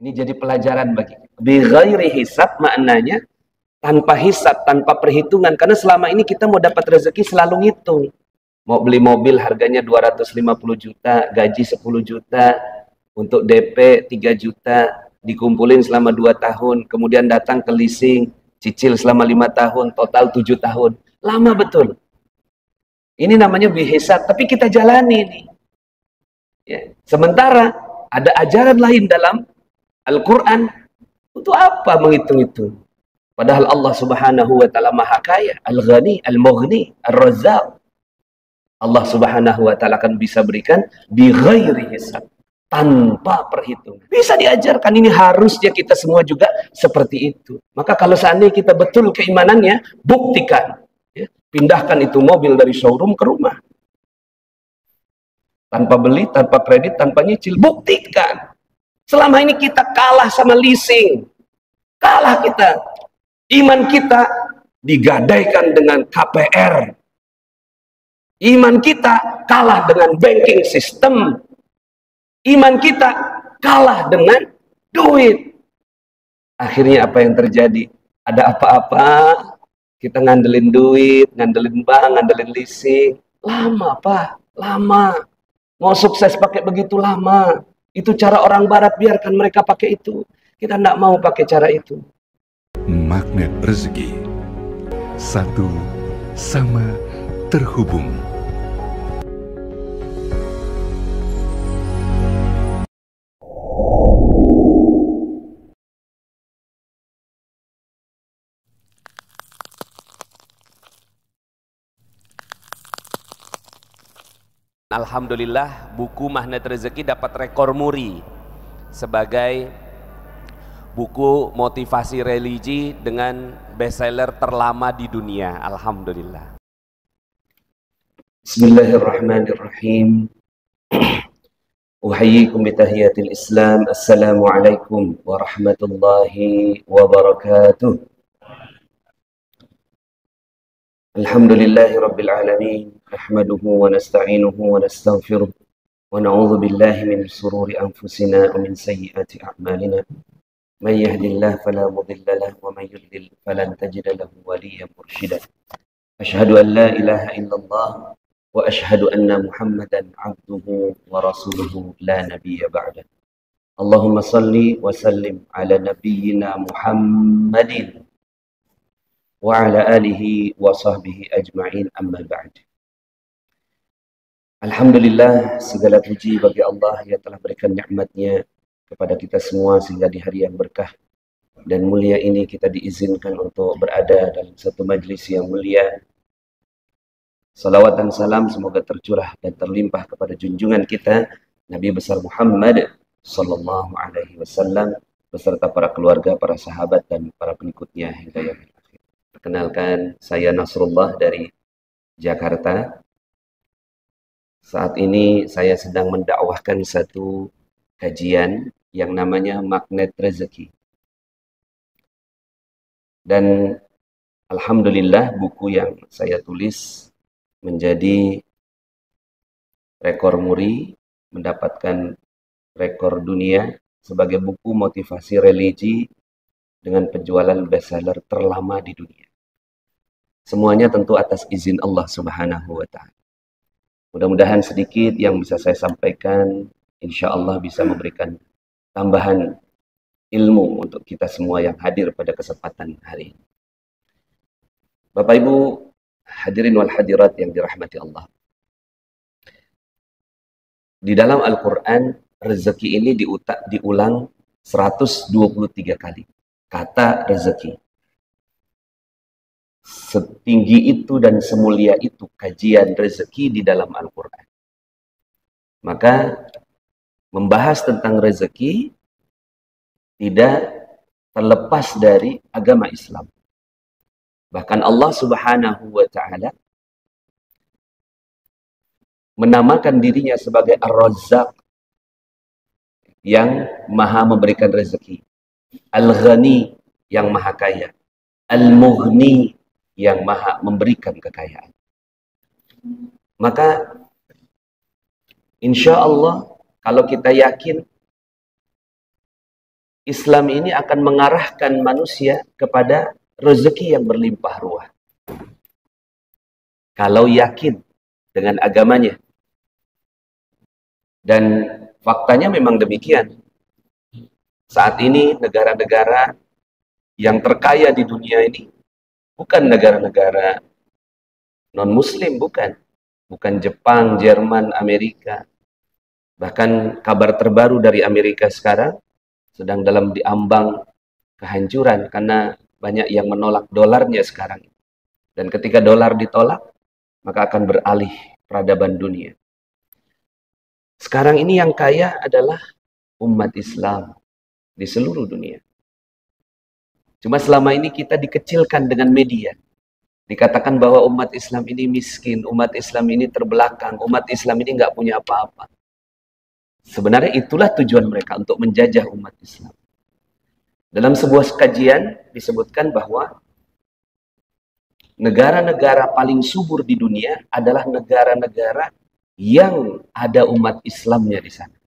Ini jadi pelajaran bagi kita. Bi ghairi hisab maknanya tanpa hisab, tanpa perhitungan. Karena selama ini kita mau dapat rezeki selalu ngitung. Mau beli mobil harganya 250 juta, gaji 10 juta, untuk DP 3 juta, dikumpulin selama 2 tahun, kemudian datang ke leasing, cicil selama 5 tahun, total 7 tahun. Lama betul. Ini namanya bihisab, tapi kita jalani nih. Ya. Sementara ada ajaran lain dalam Al-Quran, untuk apa menghitung itu? Padahal Allah Subhanahu wa taala Maha Kaya, Al-Ghani, Al-Mughni, Ar-Razzaq. Allah Subhanahu wa taala akan bisa berikan bi ghairi hisab, tanpa perhitungan. Bisa diajarkan, ini harusnya kita semua juga seperti itu. Maka kalau seandainya kita betul keimanannya, buktikan. Ya. Pindahkan itu mobil dari showroom ke rumah. Tanpa beli, tanpa kredit, tanpa nyicil. Buktikan. Selama ini kita kalah sama leasing. Kalah kita. Iman kita digadaikan dengan KPR. Iman kita kalah dengan banking system. Iman kita kalah dengan duit. Akhirnya apa yang terjadi? Ada apa-apa, kita ngandelin duit, ngandelin bank, ngandelin leasing. Lama, Pak. Lama. Mau sukses pakai begitu lama. Itu cara orang barat, biarkan mereka pakai itu. Kita tidak mau pakai cara itu. Magnet rezeki. Satu sama terhubung. Alhamdulillah, buku Magnet Rezeki dapat rekor muri sebagai buku motivasi religi dengan bestseller terlama di dunia. Alhamdulillah. Bismillahirrahmanirrahim. Uhayyikum bitahiyatil Islam. Assalamualaikum warahmatullahi wabarakatuh. Alhamdulillahi rabbil alamin. Nahmaduhu wa nasta'inuhu wa nastaghfiruh. Wa na'udzu billahi min shururi anfusina wa min sayyiati a'malina. Man yahdihillahu fala mudilla lahu wa man yudlil falan tajida lahu waliyyan mursyida. Asyhadu an la ilaha illallah wa asyhadu anna Muhammadan 'abduhu wa rasuluhu la nabiyya ba'da. Allahumma salli wa sallim ala nabiyyina Muhammadin wa ala alihi wa sahbihi ajma'in, amma ba'd. Alhamdulillah, segala puji bagi Allah yang telah berikan nikmat-Nya kepada kita semua sehingga di hari yang berkah dan mulia ini kita diizinkan untuk berada dalam satu majlis yang mulia. Salawat dan salam semoga tercurah dan terlimpah kepada junjungan kita Nabi besar Muhammad sallallahu alaihi wasallam beserta para keluarga, para sahabat dan para pengikutnya hingga yaumil akhir. Perkenalkan, saya Nasrullah dari Jakarta. Saat ini saya sedang mendakwahkan satu kajian yang namanya Magnet Rezeki. Dan alhamdulillah buku yang saya tulis menjadi rekor muri, mendapatkan rekor dunia sebagai buku motivasi religi dengan penjualan bestseller terlama di dunia. Semuanya tentu atas izin Allah Subhanahu wa ta'ala. Mudah-mudahan sedikit yang bisa saya sampaikan, insya Allah bisa memberikan tambahan ilmu untuk kita semua yang hadir pada kesempatan hari ini. Bapak Ibu hadirin wal hadirat yang dirahmati Allah. Di dalam Al-Quran, rezeki ini diulang 123 kali. Kata rezeki. Setinggi itu dan semulia itu kajian rezeki di dalam Al-Quran. Maka membahas tentang rezeki tidak terlepas dari agama Islam. Bahkan Allah Subhanahu wa ta'ala menamakan dirinya sebagai Ar-Razzaq, yang maha memberikan rezeki. Al-Ghani, yang maha kaya. Al-Mughni, yang maha memberikan kekayaan. Maka insya Allah kalau kita yakin Islam ini akan mengarahkan manusia kepada rezeki yang berlimpah ruah. Kalau yakin dengan agamanya. Dan faktanya memang demikian. Saat ini negara-negara yang terkaya di dunia ini bukan negara-negara non-muslim, bukan. Bukan Jepang, Jerman, Amerika. Bahkan kabar terbaru dari Amerika sekarang sedang dalam diambang kehancuran karena banyak yang menolak dolarnya sekarang. Dan ketika dolar ditolak, maka akan beralih peradaban dunia. Sekarang ini yang kaya adalah umat Islam di seluruh dunia. Cuma selama ini kita dikecilkan dengan media. Dikatakan bahwa umat Islam ini miskin, umat Islam ini terbelakang, umat Islam ini nggak punya apa-apa. Sebenarnya itulah tujuan mereka untuk menjajah umat Islam. Dalam sebuah kajian disebutkan bahwa negara-negara paling subur di dunia adalah negara-negara yang ada umat Islamnya di sana.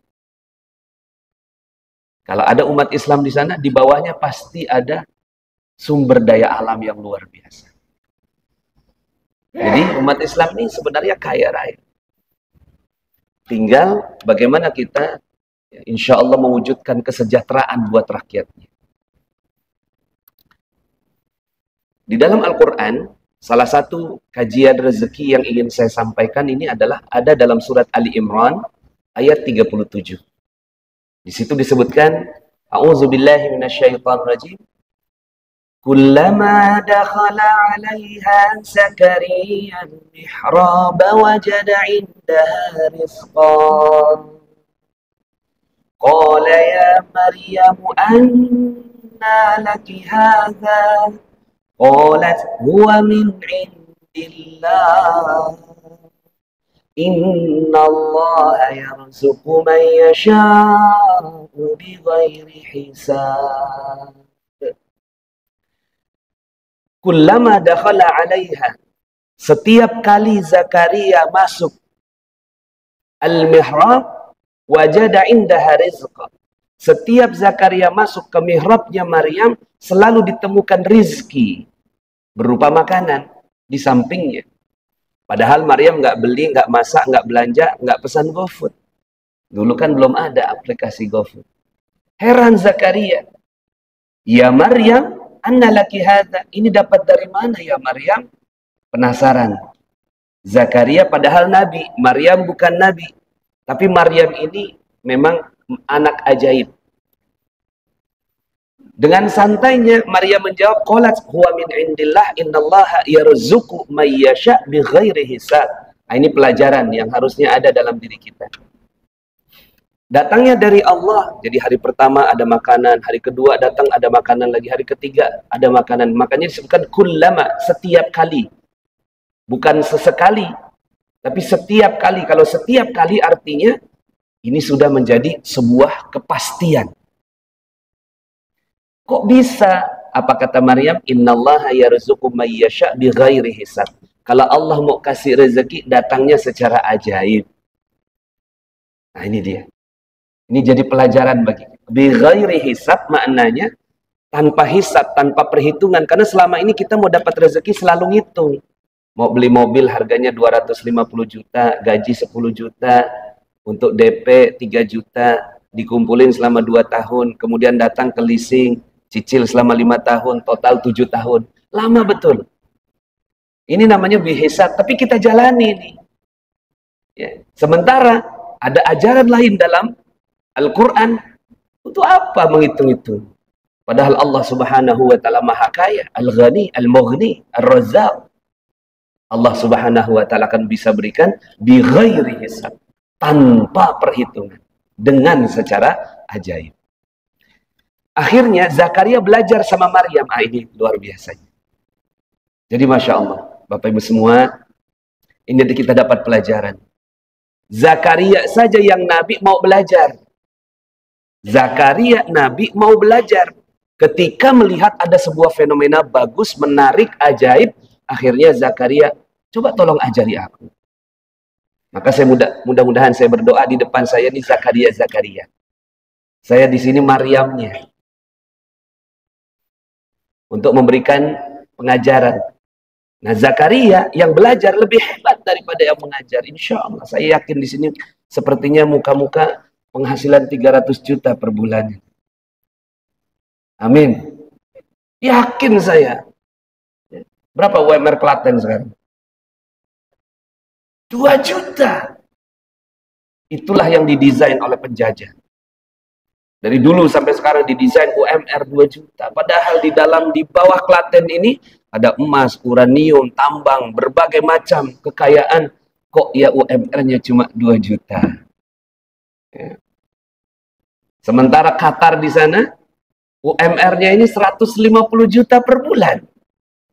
Kalau ada umat Islam di sana, di bawahnya pasti ada sumber daya alam yang luar biasa. Jadi umat Islam ini sebenarnya kaya raya. Tinggal bagaimana kita insya Allah mewujudkan kesejahteraan buat rakyatnya. Di dalam Al-Quran, salah satu kajian rezeki yang ingin saya sampaikan ini adalah ada dalam surat Ali Imran ayat 37. Di situ disebutkan, A'udzubillahi minasyaitonirrajim. Kullama dakhala 'alaiha Zakariya al-mihrab wajada 'indaha rizqan. Qala ya Maryam anna laki hadha? Qalat huwa min 'indillah. Inna Allah yarzuqu man yasha'u bighairi hisab. Kullama dakhala 'alaiha, setiap kali Zakaria masuk al-mihrab wajada indaha rizqa. Setiap Zakaria masuk ke mihrabnya Maryam selalu ditemukan rizki berupa makanan di sampingnya. Padahal Maryam nggak beli, nggak masak, nggak belanja, nggak pesan GoFood. Dulu kan belum ada aplikasi GoFood. Heran Zakaria. Ya Maryam, anna laki hadha. Ini dapat dari mana ya Maryam? Penasaran. Zakaria padahal nabi, Maryam bukan nabi. Tapi Maryam ini memang anak ajaib. Dengan santainya Maryam menjawab, qalat huwa min indillah innallaha yarzuqu may yasha bighairi hisab. Nah, ini pelajaran yang harusnya ada dalam diri kita. Datangnya dari Allah. Jadi hari pertama ada makanan, hari kedua datang ada makanan lagi, hari ketiga ada makanan. Makanya disebutkan kullama, setiap kali. Bukan sesekali, tapi setiap kali. Kalau setiap kali artinya ini sudah menjadi sebuah kepastian. Kok bisa? Apa kata Maryam? Innallaha yarzuqu may yasha bighairi hisab. Kalau Allah mau kasih rezeki, datangnya secara ajaib. Nah, ini dia. Ini jadi pelajaran bagi kita. Bighairi hisab maknanya tanpa hisab, tanpa perhitungan. Karena selama ini kita mau dapat rezeki selalu ngitung. Mau beli mobil harganya 250 juta, gaji 10 juta, untuk DP 3 juta, dikumpulin selama 2 tahun, kemudian datang ke leasing, cicil selama 5 tahun, total 7 tahun. Lama betul. Ini namanya bihisab, tapi kita jalani nih. Ya. Sementara ada ajaran lain dalam Al-Quran. Untuk apa menghitung-hitung? Padahal Allah Subhanahu wa ta'ala Maha Kaya, Al-Ghani, Al-Mughni, Ar-Razzaq. Allah Subhanahu wa ta'ala akan bisa berikan bi ghairi hisab, tanpa perhitungan, dengan secara ajaib. Akhirnya Zakaria belajar sama Maryam. Ini luar biasa. Jadi Masya Allah, Bapak Ibu semua, ini kita dapat pelajaran. Zakaria saja yang Nabi mau belajar. Zakaria Nabi mau belajar. Ketika melihat ada sebuah fenomena bagus, menarik, ajaib, akhirnya Zakaria, coba tolong ajari aku. Maka saya mudah-mudahan saya berdoa di depan saya ini Zakaria. Saya di sini Maryamnya. untuk memberikan pengajaran. Nah, Zakaria yang belajar lebih hebat daripada yang mengajar. Insya Allah, saya yakin di sini sepertinya muka-muka penghasilan 300 juta per bulan. Amin. Yakin saya. Berapa UMR Klaten sekarang? 2 juta. Itulah yang didesain oleh penjajah. Dari dulu sampai sekarang didesain UMR 2 juta. Padahal di bawah Klaten ini ada emas, uranium, tambang, berbagai macam kekayaan. Kok ya UMR-nya cuma 2 juta. Ya. Sementara Qatar di sana, UMR-nya ini 150 juta per bulan.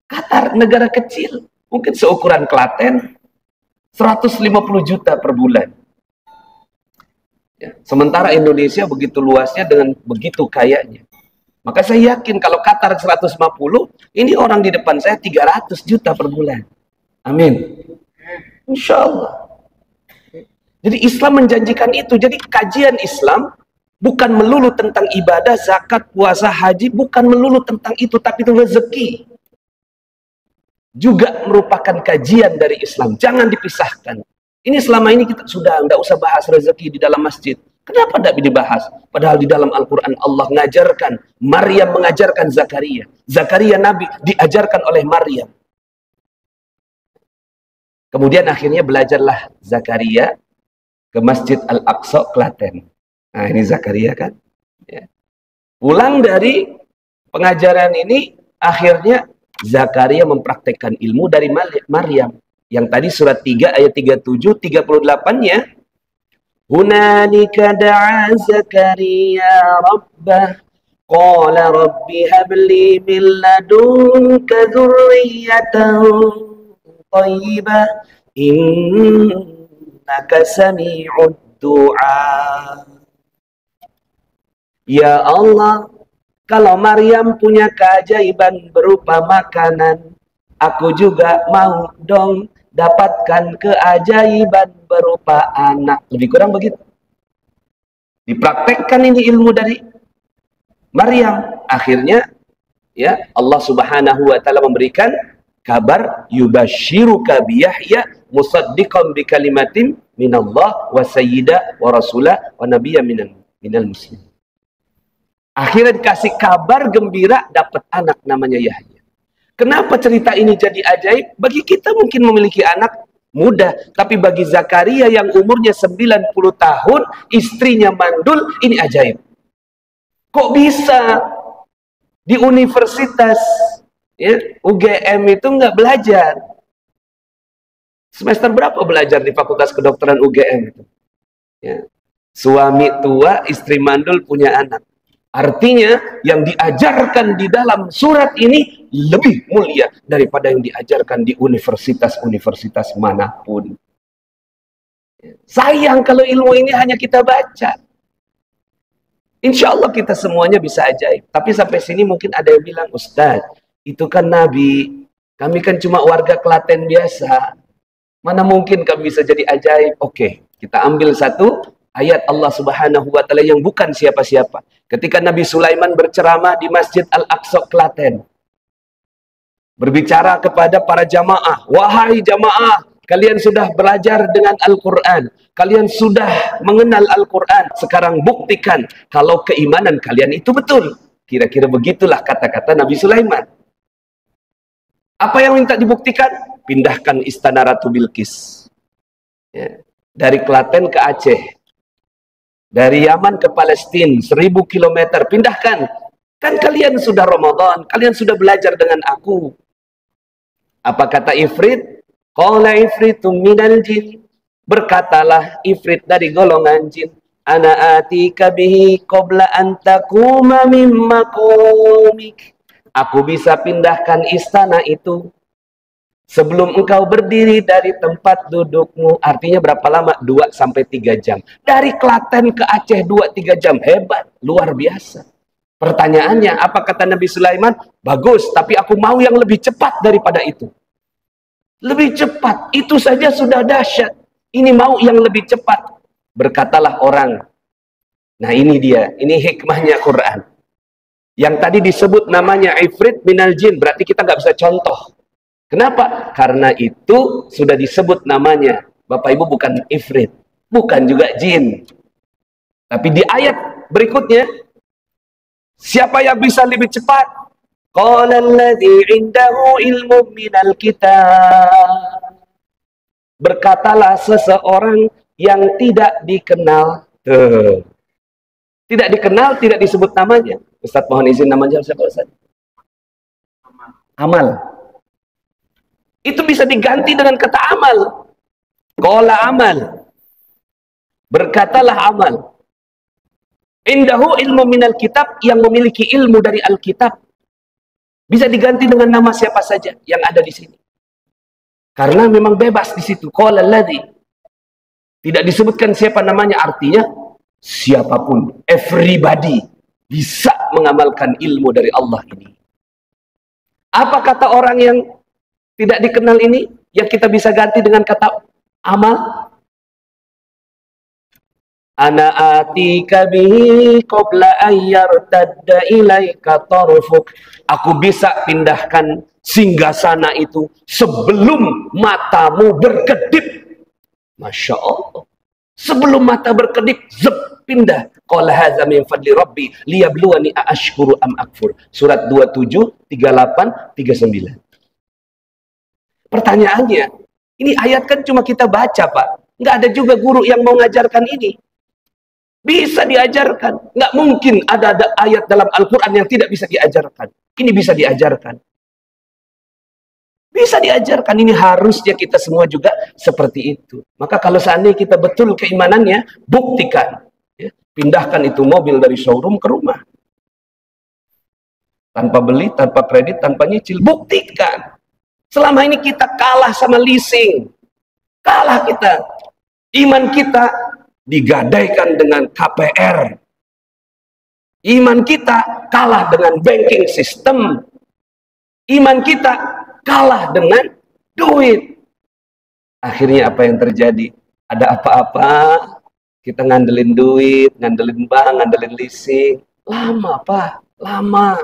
Qatar, negara kecil. Mungkin seukuran Klaten, 150 juta per bulan. Ya. Sementara Indonesia begitu luasnya dengan begitu kayanya. Maka saya yakin kalau Qatar 150, ini orang di depan saya 300 juta per bulan. Amin. Insya Allah. Jadi Islam menjanjikan itu. Jadi kajian Islam bukan melulu tentang ibadah, zakat, puasa, haji. Bukan melulu tentang itu, tapi itu rezeki. Juga merupakan kajian dari Islam. Jangan dipisahkan. Ini selama ini kita sudah nggak usah bahas rezeki di dalam masjid. Kenapa tidak dibahas? Padahal di dalam Al-Quran Allah mengajarkan, Maryam mengajarkan Zakaria. Zakaria Nabi diajarkan oleh Maryam. Kemudian akhirnya belajarlah Zakaria ke Masjid Al-Aqsa, Klaten. Nah ini Zakaria kan. Ya. Pulang dari pengajaran ini, akhirnya Zakaria mempraktekkan ilmu dari Maryam. Yang tadi surat 3 ayat 37, 38-nya. Hunalika da'a Zakaria rabbah. Qala rabbi habli min ladunka dzurriyyatan thayyibah. Innaka sami'ud du'a. Ya Allah, kalau Maryam punya keajaiban berupa makanan, aku juga mau dong dapatkan keajaiban berupa anak. Lebih kurang begitu. Dipraktekkan ini ilmu dari Maryam. Akhirnya ya Allah Subhanahu wa taala memberikan kabar yubasyiruka bi Yahya musaddiqan bi kalimatin minallah wa sayyida wa rasulah wa nabiyya minal muslimin. Akhirnya dikasih kabar gembira dapat anak namanya Yahya. Kenapa cerita ini jadi ajaib? Bagi kita mungkin memiliki anak mudah, tapi bagi Zakaria yang umurnya 90 tahun, istrinya mandul, ini ajaib. Kok bisa di universitas ya, UGM itu nggak belajar? Semester berapa belajar di Fakultas Kedokteran UGM itu? Ya. Suami tua, istri mandul, punya anak. Artinya yang diajarkan di dalam surat ini lebih mulia daripada yang diajarkan di universitas-universitas manapun. Sayang kalau ilmu ini hanya kita baca. Insya Allah kita semuanya bisa ajaib. Tapi sampai sini mungkin ada yang bilang, Ustaz, itu kan Nabi. Kami kan cuma warga Klaten biasa. Mana mungkin kami bisa jadi ajaib? Oke, kita ambil satu ayat Allah Subhanahu wa taala yang bukan siapa-siapa. Ketika Nabi Sulaiman berceramah di Masjid Al-Aqsa Klaten, berbicara kepada para jamaah, wahai jamaah, kalian sudah belajar dengan Al-Quran, kalian sudah mengenal Al-Quran, sekarang buktikan kalau keimanan kalian itu betul. Kira-kira begitulah kata-kata Nabi Sulaiman. Apa yang minta dibuktikan? Pindahkan istana Ratu Bilqis ya, dari Klaten ke Aceh, dari Yaman ke Palestina, 1000 kilometer, pindahkan. Kan kalian sudah Ramadan, kalian sudah belajar dengan aku. Apa kata Ifrit? Qala Ifritum minal jin. Berkatalah Ifrit dari golongan jin. Ana atika bihi qabla an takuma min maqamik. Aku bisa pindahkan istana itu sebelum engkau berdiri dari tempat dudukmu. Artinya berapa lama? 2-3 jam. Dari Klaten ke Aceh 2-3 jam. Hebat, luar biasa. Pertanyaannya, apa kata Nabi Sulaiman? Bagus, tapi aku mau yang lebih cepat daripada itu. Lebih cepat, itu saja sudah dahsyat. Ini mau yang lebih cepat. Berkatalah orang. Nah ini dia, ini hikmahnya Quran. Yang tadi disebut namanya ifrit minal jin, berarti kita nggak bisa contoh. Kenapa? Karena itu sudah disebut namanya. Bapak Ibu bukan ifrit, bukan juga jin. Tapi di ayat berikutnya, siapa yang bisa lebih cepat? Qala alladzi 'indahu ilmu minal kitab. Berkatalah seseorang yang tidak dikenal. Tidak dikenal, tidak disebut namanya. Ustadz mohon izin, namanya siapa Ustadz? Amal. Itu bisa diganti dengan kata amal. Qala amal. Berkatalah amal. Indahu ilmu minal kitab, yang memiliki ilmu dari Alkitab. Bisa diganti dengan nama siapa saja yang ada di sini. Karena memang bebas di situ. Qala alladzi. Tidak disebutkan siapa namanya, artinya siapapun, everybody bisa mengamalkan ilmu dari Allah ini. Apa kata orang yang tidak dikenal ini yang kita bisa ganti dengan kata amal? Ana atika bihi qabla ayyartadda ilaika tarfuk. Aku bisa pindahkan singgasana itu sebelum matamu berkedip. Masya Allah. Sebelum mata berkedip, zep, pindah. Qala hadza min fadli rabbi liyabluwani aashkuru am akfur. Surat 27, 38, 39. Pertanyaannya, ini ayat kan cuma kita baca, Pak. Nggak ada juga guru yang mau ngajarkan ini. Bisa diajarkan. Nggak mungkin ada ayat dalam Al-Quran yang tidak bisa diajarkan. Ini bisa diajarkan. Bisa diajarkan, ini harusnya kita semua juga seperti itu. Maka kalau seandainya kita betul keimanannya, buktikan. Ya, pindahkan itu mobil dari showroom ke rumah. Tanpa beli, tanpa kredit, tanpa nyicil. Buktikan. Selama ini kita kalah sama leasing. Kalah kita. Iman kita digadaikan dengan KPR. Iman kita kalah dengan banking system. Iman kita kalah dengan duit. Akhirnya apa yang terjadi? Ada apa-apa, kita ngandelin duit, ngandelin bank, ngandelin leasing. Lama, Pak. Lama.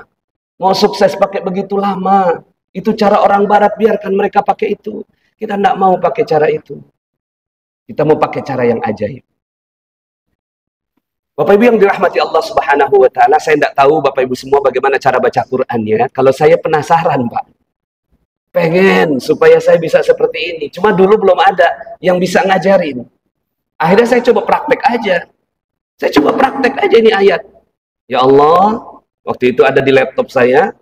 Mau sukses pakai begitu lama. Itu cara orang barat, biarkan mereka pakai itu. Kita tidak mau pakai cara itu. Kita mau pakai cara yang ajaib. Bapak Ibu yang dirahmati Allah Subhanahu wa taala, saya tidak tahu Bapak Ibu semua bagaimana cara baca Qur'annya. Kalau saya penasaran, Pak. Pengen supaya saya bisa seperti ini. Cuma dulu belum ada yang bisa ngajarin. Akhirnya saya coba praktek aja. Saya coba praktek aja ini ayat. Ya Allah, waktu itu ada di laptop saya,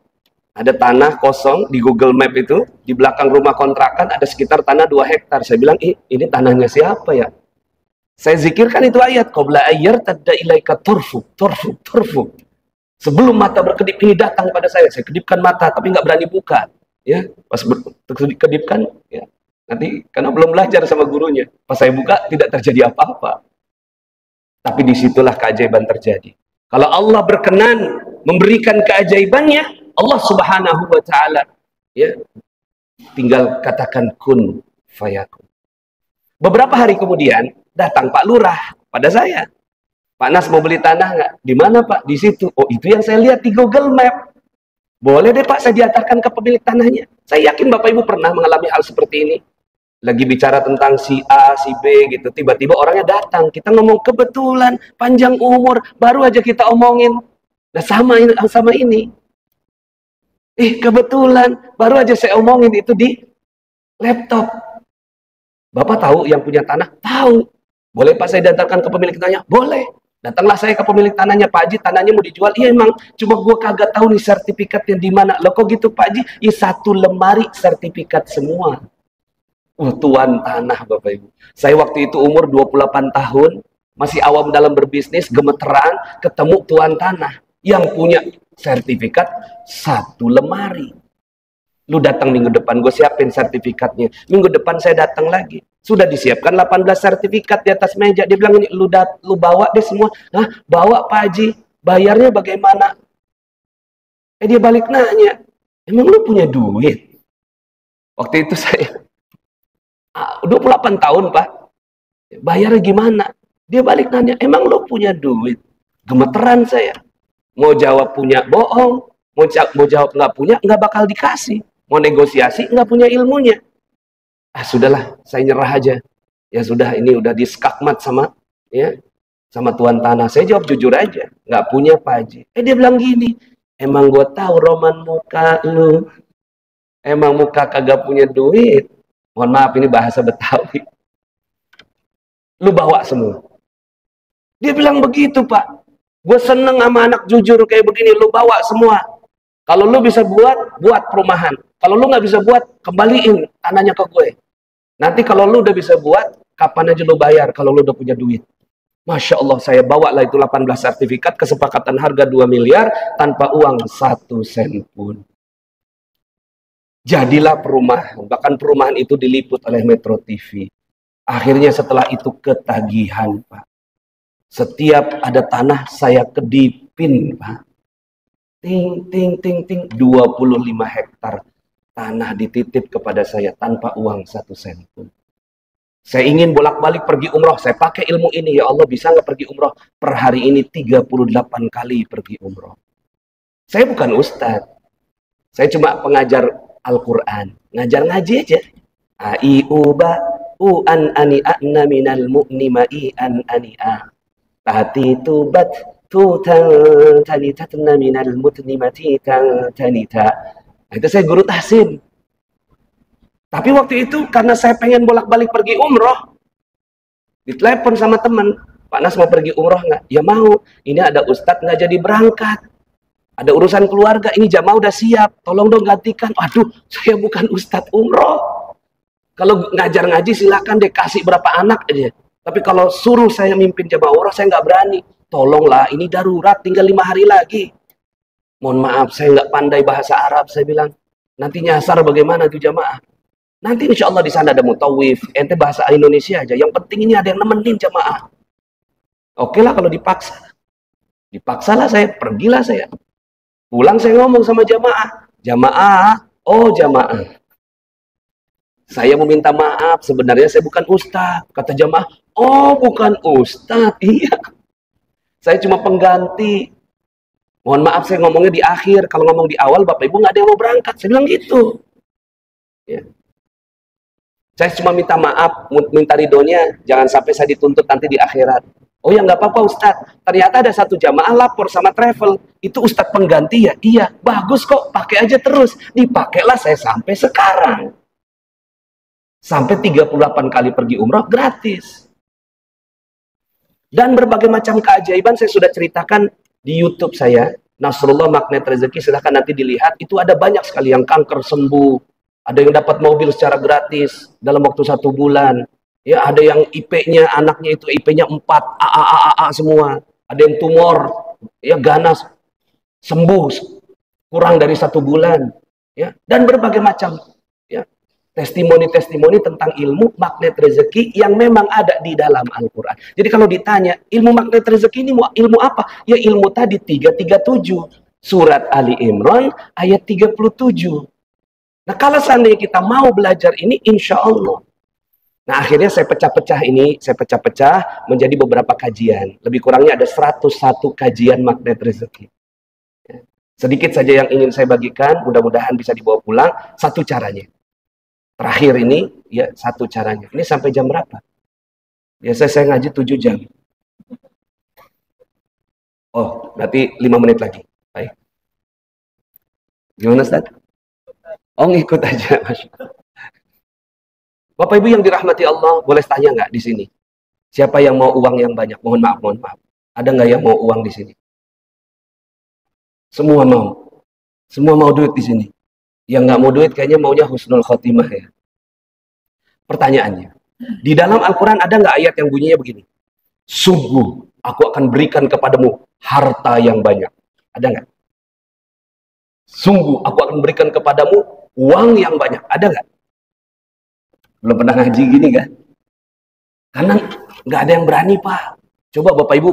ada tanah kosong di Google Map itu, di belakang rumah kontrakan ada sekitar tanah 2 hektar. Saya bilang, ini tanahnya siapa ya? Saya zikirkan itu ayat. Qabla ayyartadda ilaika turfuk, turfuk, turfuk. Sebelum mata berkedip ini datang pada saya kedipkan mata, tapi nggak berani buka. Ya, pas kedipkan, ya, nanti karena belum belajar sama gurunya, pas saya buka tidak terjadi apa-apa. Tapi disitulah keajaiban terjadi. Kalau Allah berkenan memberikan keajaibannya, Allah Subhanahu wa taala, ya, tinggal katakan kun fayakun. Beberapa hari kemudian datang Pak Lurah pada saya. Pak Nas mau beli tanah nggak? Di mana Pak? Di situ. Oh, itu yang saya lihat di Google Map. Boleh deh Pak, saya diantarkan ke pemilik tanahnya. Saya yakin Bapak Ibu pernah mengalami hal seperti ini. Lagi bicara tentang si A, si B gitu. Tiba-tiba orangnya datang. Kita ngomong kebetulan, panjang umur, baru aja kita omongin. Nah sama ini. Kebetulan, baru aja saya omongin itu di laptop. Bapak tahu yang punya tanah? Tahu. Boleh Pak saya diantarkan ke pemilik tanahnya? Boleh. Datanglah saya ke pemilik tanahnya, Pak Haji, tanahnya mau dijual. Iya emang, cuma gua kagak tahu nih sertifikatnya di mana. Loh kok gitu Pak Haji? Ya 1 lemari sertifikat semua. Tuan tanah Bapak Ibu. Saya waktu itu umur 28 tahun, masih awam dalam berbisnis, gemeteran, ketemu tuan tanah yang punya sertifikat 1 lemari. Lu datang minggu depan, gue siapin sertifikatnya. Minggu depan saya datang lagi. Sudah disiapkan 18 sertifikat di atas meja. Dia bilang, ini lu bawa deh semua. Hah, bawa Pak Haji. Bayarnya bagaimana? Dia balik nanya, emang lu punya duit? Waktu itu saya 28 tahun Pak. Bayarnya gimana? Dia balik nanya, emang lu punya duit? Gemeteran saya. Mau jawab punya, bohong. Mau jawab nggak punya, nggak bakal dikasih. Mau negosiasi, nggak punya ilmunya. Ah sudahlah, saya nyerah aja. Ya sudah, ini udah diskakmat sama sama tuan tanah. Saya jawab jujur aja, nggak punya Pak Haji. Dia bilang gini, emang gue tahu roman muka lu, emang muka kagak punya duit. Mohon maaf, ini bahasa Betawi. Lu bawa semua. Dia bilang begitu, Pak. Gue seneng sama anak jujur kayak begini, lu bawa semua. Kalau lu bisa buat perumahan. Kalau lu nggak bisa buat, kembaliin tanahnya ke gue. Nanti kalau lu udah bisa buat, kapan aja lu bayar kalau lu udah punya duit. Masya Allah, saya bawa lah itu 18 sertifikat, kesepakatan harga 2 miliar, tanpa uang 1 sen pun. Jadilah perumahan, bahkan perumahan itu diliput oleh Metro TV. Akhirnya setelah itu ketagihan, Pak. Setiap ada tanah, saya kedipin, Pak. Ting, ting, ting, ting, 25 hektar tanah dititip kepada saya tanpa uang 1 sen pun. Saya ingin bolak-balik pergi umroh, saya pakai ilmu ini, ya Allah bisa nggak pergi umroh? Per hari ini 38 kali pergi umroh. Saya bukan ustadz, saya cuma pengajar Al-Quran, ngajar ngaji aja. Ai uba u an ani ana minal mu'nima i an ani a tati tubat tu tanitatna minal mutnimati tanita. Nah, itu saya guru tahsin. Tapi waktu itu karena saya pengen bolak-balik pergi umroh, ditelepon sama teman, Pak Nas mau pergi umroh nggak? Ya mau. Ini ada ustadz nggak jadi berangkat. Ada urusan keluarga, ini jamaah udah siap. Tolong dong gantikan. Aduh, saya bukan ustadz umroh. Kalau ngajar ngaji silakan deh, kasih berapa anak aja. Tapi kalau suruh saya mimpin jamaah umroh, saya nggak berani. Tolonglah, ini darurat, tinggal 5 hari lagi. Mohon maaf, saya nggak pandai bahasa Arab. Saya bilang, nanti nyasar bagaimana tuh jamaah? Nanti insya Allah di sana ada mutawif, ente bahasa Indonesia aja. Yang penting ini ada yang nemenin jamaah. Oke lah kalau dipaksa. Dipaksalah saya, pergilah saya. Pulang saya ngomong sama jamaah. Jamaah, oh jamaah. Saya meminta maaf, sebenarnya saya bukan ustaz. Kata jamaah, oh bukan ustaz. Iya. Saya cuma pengganti. Mohon maaf saya ngomongnya di akhir. Kalau ngomong di awal, Bapak Ibu nggak ada yang mau berangkat. Saya bilang gitu. Ya. Saya cuma minta maaf, minta ridhonya, jangan sampai saya dituntut nanti di akhirat. Oh ya nggak apa-apa Ustadz, ternyata ada satu jamaah lapor sama travel, itu Ustadz pengganti ya? Iya, bagus kok, pakai aja terus. Dipakailah saya sampai sekarang. Sampai 38 kali pergi umrah gratis. Dan berbagai macam keajaiban saya sudah ceritakan di YouTube saya, Nasrullah Magnet Rezeki, silahkan nanti dilihat, itu ada banyak sekali yang kanker sembuh. Ada yang dapat mobil secara gratis dalam waktu 1 bulan. Ya, ada yang IP-nya, anaknya itu IP-nya 4, A semua. Ada yang tumor, ya ganas, sembuh kurang dari 1 bulan. Ya, dan berbagai macam ya, testimoni-testimoni tentang ilmu magnet rezeki yang memang ada di dalam Al-Quran. Jadi kalau ditanya, ilmu magnet rezeki ini ilmu apa? Ya ilmu tadi 337. Surat Ali Imran ayat 37. Nah kalau seandainya kita mau belajar ini, insya Allah. Nah akhirnya saya pecah-pecah ini, saya pecah-pecah menjadi beberapa kajian. Lebih kurangnya ada 101 kajian magnet rezeki. Sedikit saja yang ingin saya bagikan, mudah-mudahan bisa dibawa pulang. Satu caranya. Terakhir ini, ya satu caranya. Ini sampai jam berapa? Biasa saya ngaji 7 jam. Oh, berarti 5 menit lagi. Baik. Gimana Ustaz? Oh ngikut aja. Bapak Ibu yang dirahmati Allah, boleh tanya nggak di sini? Siapa yang mau uang yang banyak? Mohon maaf. Ada nggak yang mau uang di sini? Semua mau. Semua mau duit di sini. Yang nggak mau duit kayaknya maunya husnul khotimah ya. Pertanyaannya, di dalam Al-Quran ada nggak ayat yang bunyinya begini? Sungguh, aku akan berikan kepadamu harta yang banyak. Ada nggak? Sungguh, aku akan berikan kepadamu uang yang banyak. Ada nggak? Belum pernah ngaji gini kan? Karena nggak ada yang berani Pak. Coba Bapak Ibu,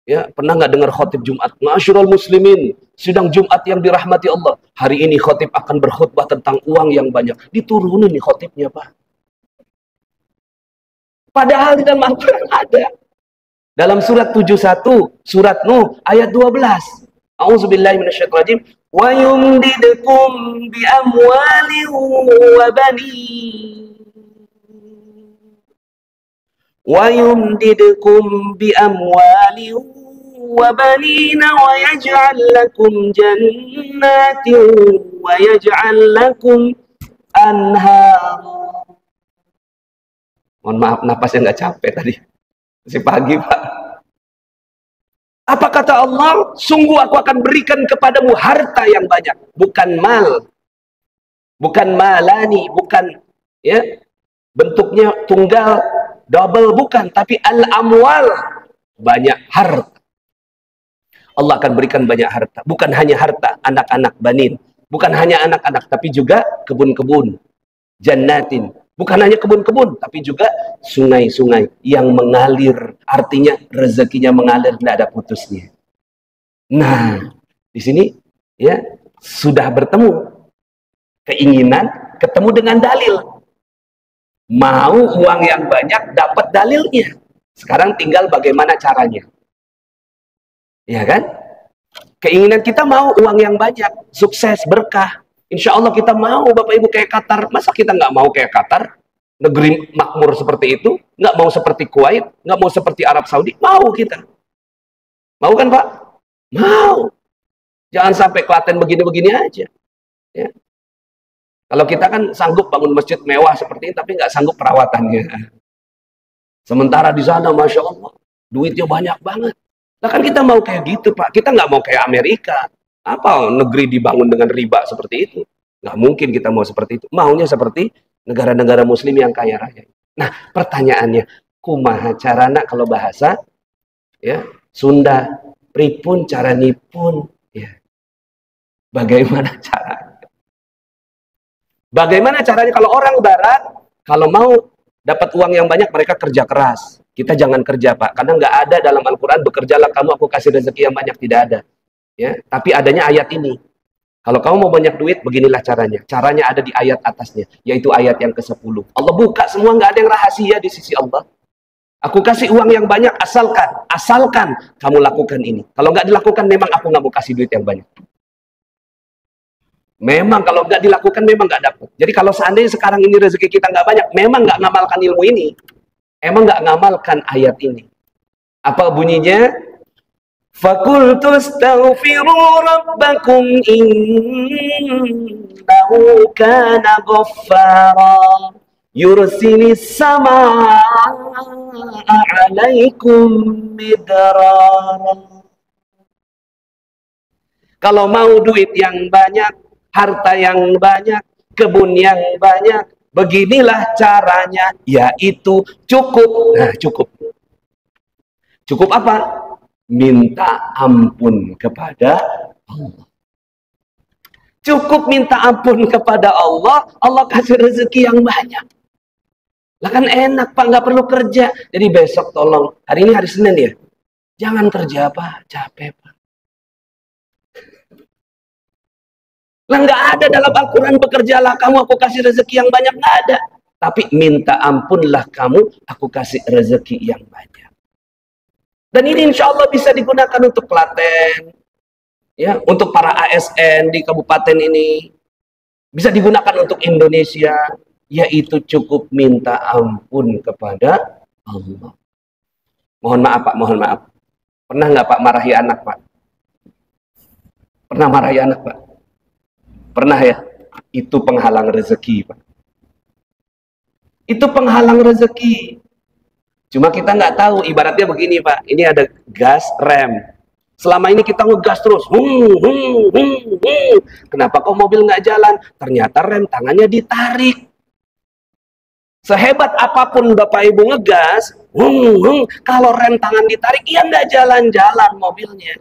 ya pernah nggak dengar khotib Jumat? Ma'asyiral muslimin, sidang Jumat yang dirahmati Allah. Hari ini khotib akan berkhutbah tentang uang yang banyak. Diturunin nih khotibnya Pak. Padahal di dalam Al-Quran ada. Dalam surat 71, surat Nuh ayat 12. A'udzubillahi minasyaitonir rajim. Wa yumdidkum bi amwalin wa banin. Wa yumdidkum bi amwalin wa banina wa yaj'al lakum jannatin wa yaj'al lakum anhar. Mohon maaf, napasnya nggak capek tadi. Masih pagi, Pak. Apa kata Allah? Sungguh aku akan berikan kepadamu harta yang banyak. Bukan mal. Bukan malani. Bukan ya bentuknya tunggal, double, bukan. Tapi al-amwal. Banyak harta. Allah akan berikan banyak harta. Bukan hanya harta, anak-anak, banin. Bukan hanya anak-anak, tapi juga kebun-kebun. Jannatin. Bukan hanya kebun-kebun, tapi juga sungai-sungai yang mengalir. Artinya rezekinya mengalir, tidak ada putusnya. Nah, di sini ya sudah bertemu keinginan, ketemu dengan dalil. Mau uang yang banyak, dapat dalilnya. Sekarang tinggal bagaimana caranya. Ya kan? Keinginan kita mau uang yang banyak, sukses, berkah. Insya Allah kita mau Bapak Ibu kayak Qatar. Masa kita nggak mau kayak Qatar? Negeri makmur seperti itu. Nggak mau seperti Kuwait. Nggak mau seperti Arab Saudi. Mau kita. Mau kan Pak? Mau. Jangan sampai Klaten begini-begini aja. Ya. Kalau kita kan sanggup bangun masjid mewah seperti ini, tapi nggak sanggup perawatannya. Sementara di sana, Masya Allah, duitnya banyak banget. Nah kan kita mau kayak gitu Pak. Kita nggak mau kayak Amerika. Apa negeri dibangun dengan riba seperti itu? Nggak mungkin kita mau seperti itu. Maunya seperti negara-negara muslim yang kaya raya. Nah, pertanyaannya, kumaha carana kalau bahasa ya Sunda, pripun caranipun ya. Bagaimana caranya? Bagaimana caranya kalau orang barat kalau mau dapat uang yang banyak mereka kerja keras. Kita jangan kerja Pak, karena nggak ada dalam Al-Quran bekerjalah kamu aku kasih rezeki yang banyak, tidak ada. Ya, tapi adanya ayat ini. Kalau kamu mau banyak duit, beginilah caranya. Caranya ada di ayat atasnya, yaitu ayat yang ke-10. Allah buka semua, nggak ada yang rahasia di sisi Allah. Aku kasih uang yang banyak, asalkan kamu lakukan ini. Kalau nggak dilakukan, memang aku nggak mau kasih duit yang banyak. Memang kalau nggak dilakukan, memang nggak dapat. Jadi kalau seandainya sekarang ini rezeki kita nggak banyak, memang nggak ngamalkan ilmu ini. Emang nggak ngamalkan ayat ini. Apa bunyinya? فَقُلْتُ اسْتَغْفِرُوا رَبَّكُمْ إِنَّهُ كَانَ غَفَّارًا يُرْسِلِ السَّمَاءَ عَلَيْكُمْ مِدْرَارًا. Kalau mau duit yang banyak, harta yang banyak, kebun yang banyak, beginilah caranya, yaitu cukup. Nah, cukup. Cukup apa? Minta ampun kepada Allah. Cukup minta ampun kepada Allah, Allah kasih rezeki yang banyak. Lah kan enak Pak, nggak perlu kerja. Jadi besok tolong, hari ini hari Senin ya, jangan kerja Pak, capek Pak. Lah nggak ada dalam Al-Quran bekerjalah kamu, aku kasih rezeki yang banyak, nggak ada. Tapi minta ampunlah kamu, aku kasih rezeki yang banyak. Dan ini insya Allah bisa digunakan untuk Klaten, ya, untuk para ASN di kabupaten ini, bisa digunakan untuk Indonesia, yaitu cukup minta ampun kepada Allah. Mohon maaf Pak, mohon maaf. Pernah nggak Pak marahi anak Pak? Pernah marahi anak Pak? Pernah ya? Itu penghalang rezeki Pak. Itu penghalang rezeki. Cuma kita nggak tahu, ibaratnya begini Pak, ini ada gas rem. Selama ini kita ngegas terus, kenapa kok mobil nggak jalan? Ternyata rem tangannya ditarik. Sehebat apapun Bapak Ibu ngegas, kalau rem tangan ditarik, ya nggak jalan-jalan mobilnya.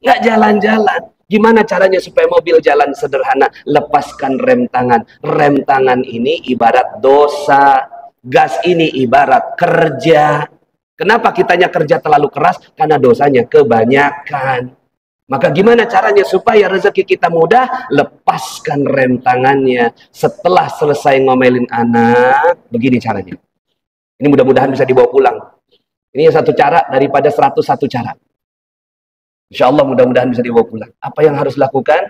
Nggak jalan-jalan. Gimana caranya supaya mobil jalan? Sederhana, lepaskan rem tangan. Rem tangan ini ibarat dosa. Gas ini ibarat kerja. Kenapa kitanya kerja terlalu keras? Karena dosanya kebanyakan. Maka gimana caranya supaya rezeki kita mudah? Lepaskan rem tangannya. Setelah selesai ngomelin anak, begini caranya. Ini mudah-mudahan bisa dibawa pulang. Ini satu cara daripada 101 cara. Insya Allah mudah-mudahan bisa dibawa pulang. Apa yang harus dilakukan?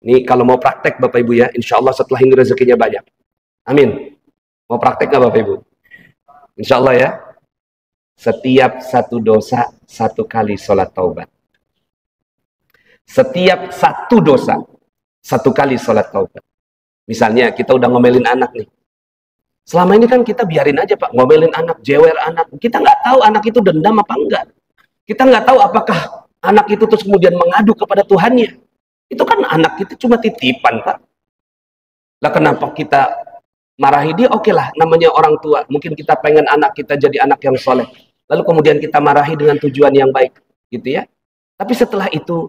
Nih kalau mau praktek Bapak Ibu ya, insya Allah setelah ini rezekinya banyak. Amin. Mau praktek nggak Bapak Ibu? Insya Allah ya. Setiap satu dosa, satu kali sholat taubat. Setiap satu dosa, satu kali sholat taubat. Misalnya kita udah ngomelin anak nih. Selama ini kan kita biarin aja Pak, ngomelin anak, jewer anak. Kita nggak tahu anak itu dendam apa enggak. Kita nggak tahu apakah anak itu terus kemudian mengadu kepada Tuhannya. Itu kan anak itu cuma titipan Pak. Lah kenapa kita marahi dia? Oke lah, namanya orang tua. Mungkin kita pengen anak kita jadi anak yang soleh. Lalu kemudian kita marahi dengan tujuan yang baik, gitu ya. Tapi setelah itu,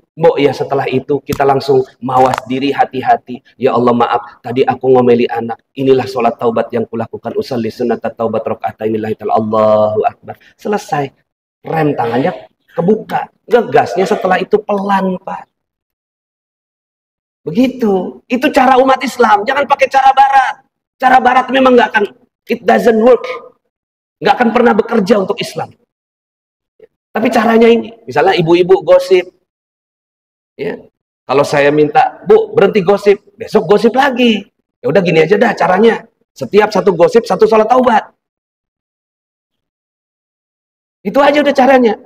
setelah itu kita langsung mawas diri, hati-hati. Ya Allah maaf, tadi aku ngomeli anak. Inilah sholat taubat yang kulakukan. Usalli sunnata taubat rok'ataini lillahi ta'ala. Allahu Akbar. Selesai. Rem tangannya kebuka. Ngegasnya setelah itu pelan, Pak. Begitu. Itu cara umat Islam. Jangan pakai cara barat. Cara barat memang nggak akan, it doesn't work. Nggak akan pernah bekerja untuk Islam. Tapi caranya ini, misalnya ibu-ibu gosip, ya. Kalau saya minta, Bu, berhenti gosip, besok gosip lagi. Ya udah gini aja dah caranya. Setiap satu gosip, satu sholat taubat. Itu aja udah caranya.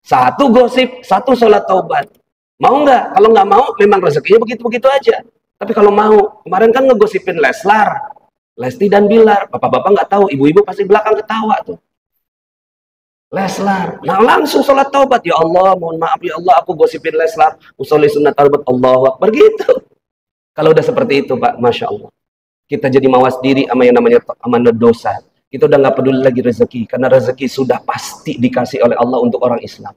Satu gosip, satu sholat taubat. Mau nggak? Kalau nggak mau, memang rezekinya begitu-begitu aja. Tapi kalau mau, kemarin kan ngegosipin Leslar, Lesti dan Bilar. Bapak-bapak nggak tahu, ibu-ibu pasti belakang ketawa tuh. Leslar. Nah langsung sholat taubat. Ya Allah, mohon maaf ya Allah, aku gosipin Leslar. Usolli sunnat taubat. Allahu Akbar gitu. Kalau udah seperti itu Pak, Masya Allah. Kita jadi mawas diri sama yang namanya amanah dosa. Kita udah nggak peduli lagi rezeki. Karena rezeki sudah pasti dikasih oleh Allah untuk orang Islam.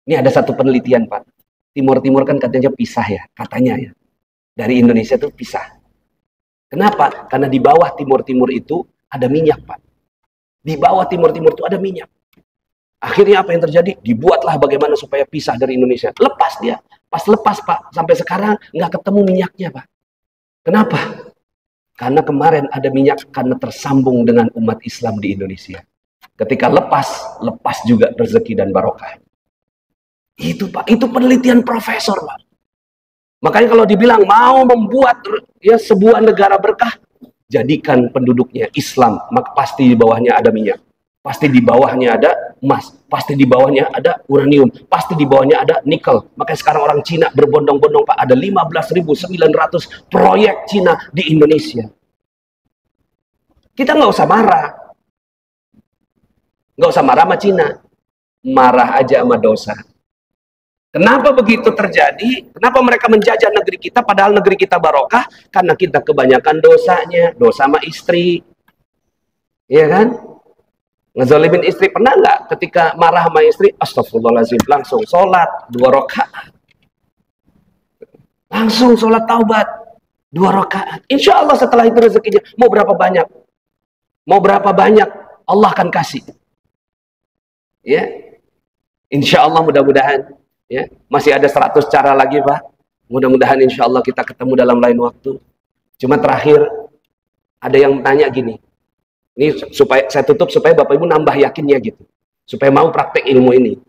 Ini ada satu penelitian Pak. Timur-timur kan katanya pisah ya. Katanya ya. Dari Indonesia tuh pisah. Kenapa? Karena di bawah timur-timur itu ada minyak, Pak. Di bawah timur-timur itu ada minyak. Akhirnya apa yang terjadi? Dibuatlah bagaimana supaya pisah dari Indonesia. Lepas dia. Pas lepas, Pak. Sampai sekarang nggak ketemu minyaknya, Pak. Kenapa? Karena kemarin ada minyak karena tersambung dengan umat Islam di Indonesia. Ketika lepas, lepas juga rezeki dan barokah. Itu, Pak. Itu penelitian profesor, Pak. Makanya kalau dibilang mau membuat ya sebuah negara berkah, jadikan penduduknya Islam, maka pasti di bawahnya ada minyak, pasti di bawahnya ada emas, pasti di bawahnya ada uranium, pasti di bawahnya ada nikel. Makanya sekarang orang Cina berbondong-bondong Pak, ada 15.900 proyek Cina di Indonesia. Kita nggak usah marah, nggak usah marah sama Cina, marah aja sama dosa. Kenapa begitu terjadi? Kenapa mereka menjajah negeri kita padahal negeri kita barokah? Karena kita kebanyakan dosanya, dosa sama istri. Iya kan? Ngezalimin istri, pernah nggak ketika marah sama istri? Astagfirullahaladzim, langsung sholat 2 rakaat. Langsung sholat taubat 2 rakaat. Insya Allah setelah itu rezekinya mau berapa banyak? Mau berapa banyak Allah akan kasih. Ya, insya Allah mudah-mudahan. Ya, masih ada 100 cara lagi Pak. Mudah-mudahan insya Allah kita ketemu dalam lain waktu. Cuma terakhir ada yang tanya gini. Ini supaya saya tutup supaya Bapak Ibu nambah yakinnya gitu. Supaya mau praktek ilmu ini.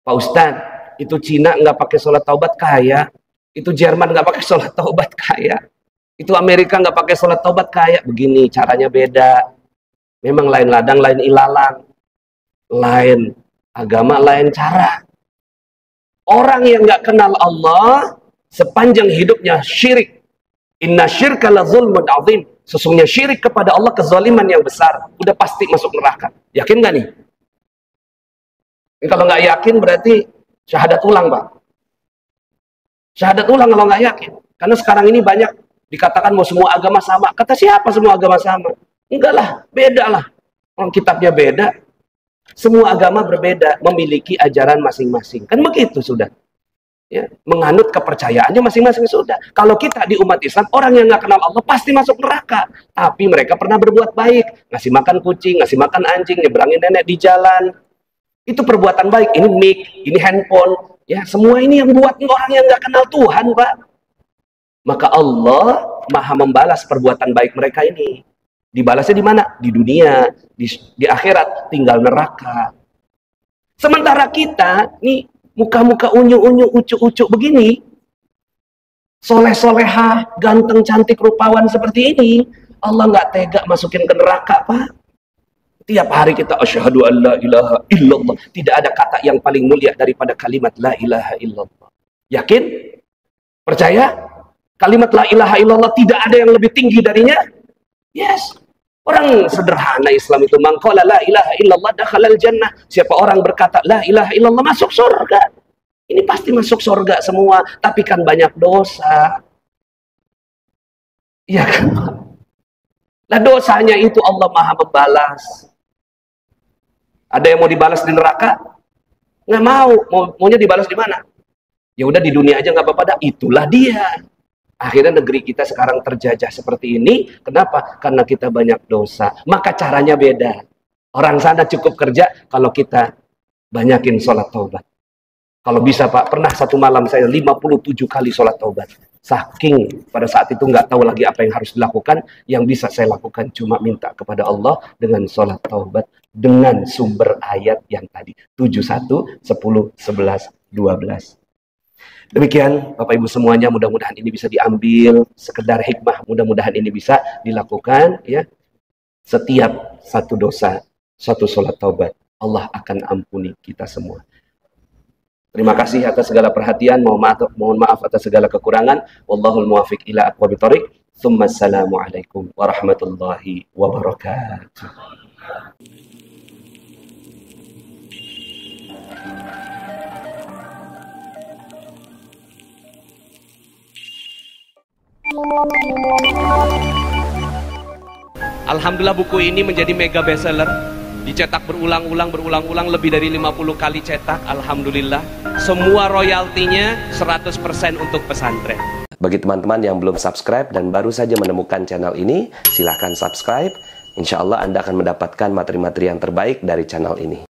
Pak Ustadz, itu Cina nggak pakai sholat taubat kaya. Itu Jerman nggak pakai sholat taubat kaya. Itu Amerika nggak pakai sholat taubat kaya. Begini caranya beda. Memang lain ladang, lain ilalang. Lain agama, lain cara. Orang yang nggak kenal Allah sepanjang hidupnya syirik. Inna syirka la zulmun azim. Sesungguhnya syirik kepada Allah kezaliman yang besar. Udah pasti masuk neraka. Yakin nggak nih? Ini kalau nggak yakin berarti syahadat ulang, Pak. Syahadat ulang kalau nggak yakin. Karena sekarang ini banyak dikatakan mau semua agama sama. Kata siapa semua agama sama? Enggak lah, beda lah. Orang kitabnya beda. Semua agama berbeda, memiliki ajaran masing-masing. Kan begitu sudah. Ya, menganut kepercayaannya masing-masing sudah. Kalau kita di umat Islam, orang yang nggak kenal Allah pasti masuk neraka. Tapi mereka pernah berbuat baik. Ngasih makan kucing, ngasih makan anjing, nyeberangin nenek di jalan. Itu perbuatan baik. Ini mic, ini handphone. Ya, semua ini yang buat orang yang nggak kenal Tuhan, Pak. Maka Allah maha membalas perbuatan baik mereka ini. Dibalasnya di mana? Di dunia, di akhirat tinggal neraka. Sementara kita nih muka-muka unyu-unyu, ucuk-ucuk begini, soleh-solehah, ganteng, cantik, rupawan seperti ini, Allah nggak tega masukin ke neraka, Pak. Tiap hari kita asyhadu an la ilaha illallah. Tidak ada kata yang paling mulia daripada kalimat la ilaha illallah. Yakin? Percaya? Kalimat la ilaha illallah tidak ada yang lebih tinggi darinya? Yes. Orang sederhana Islam itu, man qala la ilaha illallah dakhalal jannah. Siapa orang berkata la ilaha illallah masuk surga. Ini pasti masuk surga semua, tapi kan banyak dosa. Iya kan? Nah, dosanya itu Allah Maha membalas. Ada yang mau dibalas di neraka? Nggak mau. Maunya dibalas di mana? Ya udah di dunia aja nggak apa-apa dah. Itulah dia. Akhirnya negeri kita sekarang terjajah seperti ini. Kenapa? Karena kita banyak dosa. Maka caranya beda. Orang sana cukup kerja kalau kita banyakin sholat taubat. Kalau bisa Pak, pernah satu malam saya 57 kali sholat taubat. Saking pada saat itu nggak tahu lagi apa yang harus dilakukan, yang bisa saya lakukan cuma minta kepada Allah dengan sholat taubat dengan sumber ayat yang tadi 71, 10, 11, 12. Demikian Bapak Ibu semuanya, mudah-mudahan ini bisa diambil sekedar hikmah, mudah-mudahan ini bisa dilakukan ya. Setiap satu dosa, satu sholat taubat, Allah akan ampuni kita semua. Terima kasih atas segala perhatian, mohon maaf atas segala kekurangan. Wallahul muwaffiq ila aqwamit thoriq. Assalamualaikum warahmatullahi wabarakatuh. Alhamdulillah buku ini menjadi mega bestseller. Dicetak berulang-ulang lebih dari 50 kali cetak. Alhamdulillah. Semua royaltinya 100% untuk pesantren. Bagi teman-teman yang belum subscribe dan baru saja menemukan channel ini, silahkan subscribe. Insya Allah Anda akan mendapatkan materi-materi yang terbaik dari channel ini.